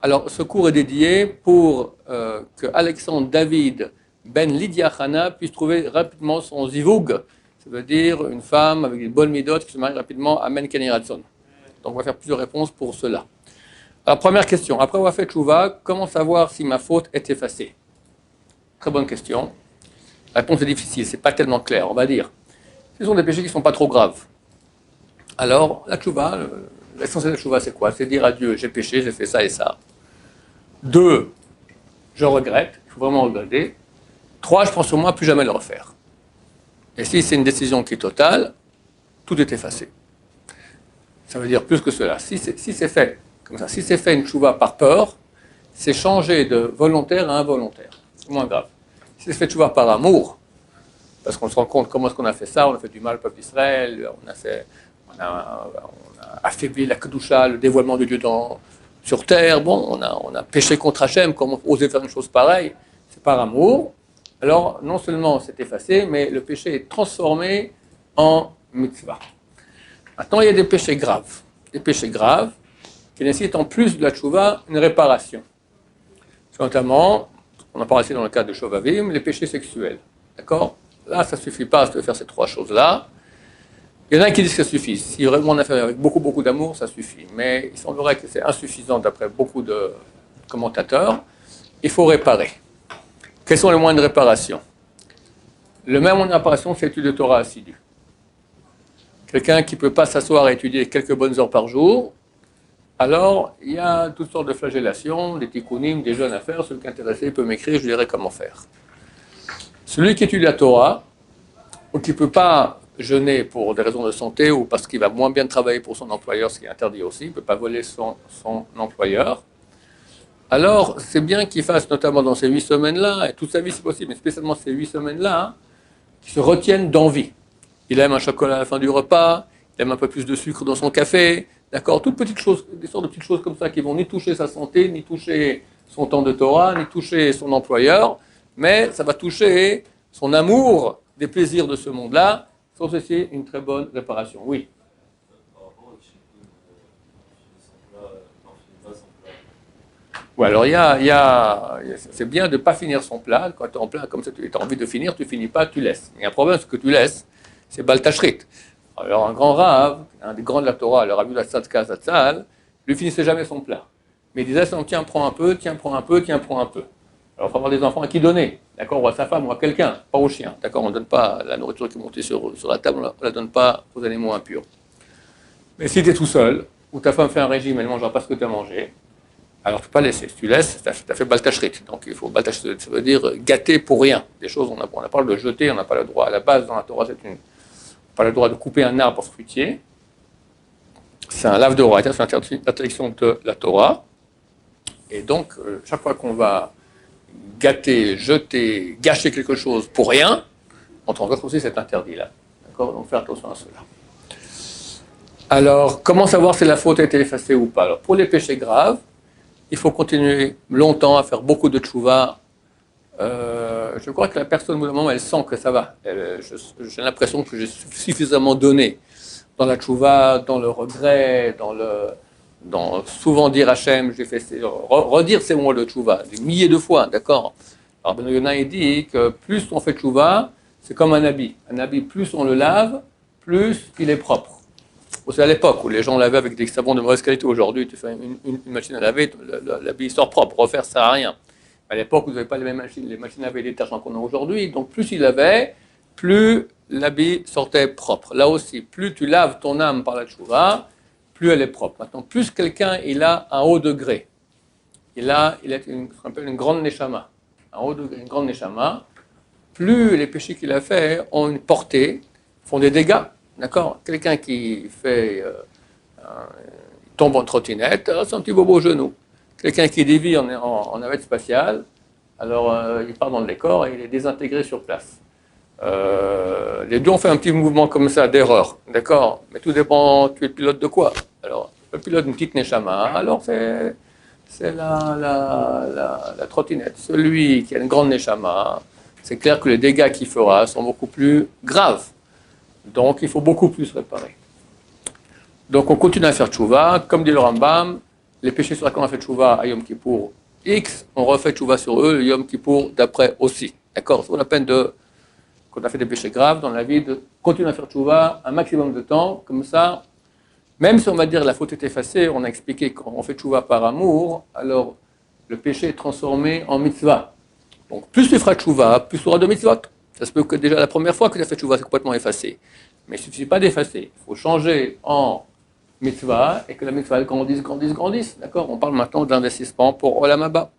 Alors, ce cours est dédié pour que Alexandre David Ben Lydia Hana puisse trouver rapidement son zivug, ça veut dire une femme avec une bonne midote qui se marie rapidement, Amen Ken Yireh Ratzon. Donc, on va faire plusieurs réponses pour cela. Alors, première question, après avoir fait tchouva, comment savoir si ma faute est effacée? Très bonne question. La réponse est difficile, c'est pas tellement clair, on va dire. Ce sont des péchés qui ne sont pas trop graves. Alors, la tchouva, l'essentiel de la tchouva, c'est quoi? C'est dire à Dieu, j'ai péché, j'ai fait ça et ça. 2, je regrette, il faut vraiment regretter. 3, je prends sur moi, plus jamais le refaire. Et si c'est une décision qui est totale, tout est effacé. Ça veut dire plus que cela. Si c'est fait comme ça, si c'est fait une tchouva par peur, c'est changer de volontaire à involontaire. C'est moins grave. Si c'est fait tchouva par amour, parce qu'on se rend compte comment est-ce qu'on a fait ça, on a fait du mal au peuple d'Israël, on a affaibli la kedusha, le dévoilement de Dieu sur terre, bon, on a péché contre Hachem, comment oser faire une chose pareille, c'est par amour. Alors, non seulement c'est effacé, mais le péché est transformé en mitzvah. Maintenant, il y a des péchés graves. Des péchés graves qui nécessitent en plus de la tchouva une réparation. Notamment, on en parle ici dans le cas de Shovavim, les péchés sexuels. D'accord? Là, ça ne suffit pas de faire ces 3 choses-là. Il y en a qui disent que ça suffit. Si vraiment on a fait avec beaucoup d'amour, ça suffit. Mais il semblerait que c'est insuffisant d'après beaucoup de commentateurs. Il faut réparer. Quels sont les moyens de réparation? Le même moyen de réparation, c'est l'étude de Torah assidue. Quelqu'un qui ne peut pas s'asseoir et étudier quelques bonnes heures par jour, alors il y a toutes sortes de flagellations, des tikkunim, des jeûnes à faire. Celui qui est intéressé peut m'écrire, je lui dirai comment faire. Celui qui étudie la Torah, ou qui ne peut pas jeûner pour des raisons de santé ou parce qu'il va moins bien travailler pour son employeur, ce qui est interdit aussi, il ne peut pas voler son employeur, alors c'est bien qu'il fasse, notamment dans ces 8 semaines-là, et toute sa vie c'est possible, mais spécialement ces 8 semaines-là, qu'il se retienne d'envie. Il aime un chocolat à la fin du repas, il aime un peu plus de sucre dans son café, d'accord, toutes petites choses, des sortes de petites choses comme ça qui vont ni toucher sa santé, ni toucher son temps de Torah, ni toucher son employeur, mais ça va toucher son amour des plaisirs de ce monde-là, sans ceci une très bonne réparation. Oui. Ouais, alors c'est bien de ne pas finir son plat. Quand tu es en plat comme ça, tu as envie de finir, tu ne finis pas, tu laisses. Il y a un problème, ce que tu laisses, c'est Bal Tashrit. Alors un grand rave, un des grands de la Torah, le Rabbi Tzadka Zatzal, lui finissait jamais son plat. Mais il disait, tiens, prends un peu, tiens, prends un peu, tiens, prends un peu. Alors il faut avoir des enfants à qui donner, d'accord, ou à sa femme, ou à quelqu'un, pas au chien, d'accord, on ne donne pas la nourriture qui est montée sur la table, on ne la donne pas aux animaux impurs. Mais si tu es tout seul, ou ta femme fait un régime, elle ne mangera pas ce que tu as mangé, alors tu ne peux pas laisser. Si tu laisses, tu as fait baltachrit. Donc il faut baltachrit, ça veut dire gâter pour rien. Des choses, on n'a pas le droit de jeter, on n'a pas le droit. À la base, dans la Torah, on n'a pas le droit de couper un arbre fruitier. C'est un lave de roi, c'est l'interdiction de la Torah. Et donc, chaque fois qu'on va gâter, jeter, gâcher quelque chose pour rien, on se rend compte aussi c'est interdit là. D'accord? Donc, faire attention à cela. Alors, comment savoir si la faute a été effacée ou pas? Alors, pour les péchés graves, il faut continuer longtemps à faire beaucoup de tchouva. Je crois que la personne, au bout d'un moment, elle sent que ça va. J'ai l'impression que j'ai suffisamment donné dans la tchouva, dans le regret, dans souvent dire Hachem, j'ai fait redire ces mots de tchouva, des milliers de fois, d'accord? Alors Ben Yonah, il dit que plus on fait tchouva, c'est comme un habit. Un habit, plus on le lave, plus il est propre. C'est à l'époque où les gens lavaient avec des savons de mauvaise qualité. Aujourd'hui, tu fais une machine à laver, l'habit sort propre, refaire ça sert à rien. À l'époque, vous n'avez pas les mêmes machines, les machines à laver détergents qu'on a aujourd'hui, donc plus il lavait, plus l'habit sortait propre. Là aussi, plus tu laves ton âme par la tchouva, plus elle est propre. Maintenant, plus quelqu'un il a un haut degré, il a ce qu'on appelle une grande neshama, un haut degré, une grande neshama, plus les péchés qu'il a faits ont une portée, font des dégâts. D'accord? Quelqu'un qui tombe en trottinette, c'est un petit bobo au genou. Quelqu'un qui dévie en navette spatiale, alors il part dans le décor et il est désintégré sur place. Les deux ont fait un petit mouvement comme ça d'erreur, d'accord? Mais tout dépend, tu es pilote de quoi? Alors, le pilote d'une petite neshama, alors c'est la trottinette. Celui qui a une grande neshama, c'est clair que les dégâts qu'il fera sont beaucoup plus graves. Donc, il faut beaucoup plus réparer. Donc, on continue à faire tchouva. Comme dit le Rambam, les péchés sur lesquels on a fait tchouva à Yom Kippour X, on refait tchouva sur eux le Yom Kippour d'après aussi. D'accord? C'est la peine de, quand on a fait des péchés graves dans la vie, de continuer à faire tchouva un maximum de temps, comme ça, même si on va dire la faute est effacée, on a expliqué quand on fait tchouva par amour, alors le péché est transformé en mitzvah. Donc plus tu feras tchouva, plus tu auras de mitzvot. Ça se peut que déjà la première fois que tu as fait tchouva, c'est complètement effacé. Mais il ne suffit pas d'effacer, il faut changer en mitzvah et que la mitzvah grandisse. D'accord? On parle maintenant d'investissement pour Olam Haba.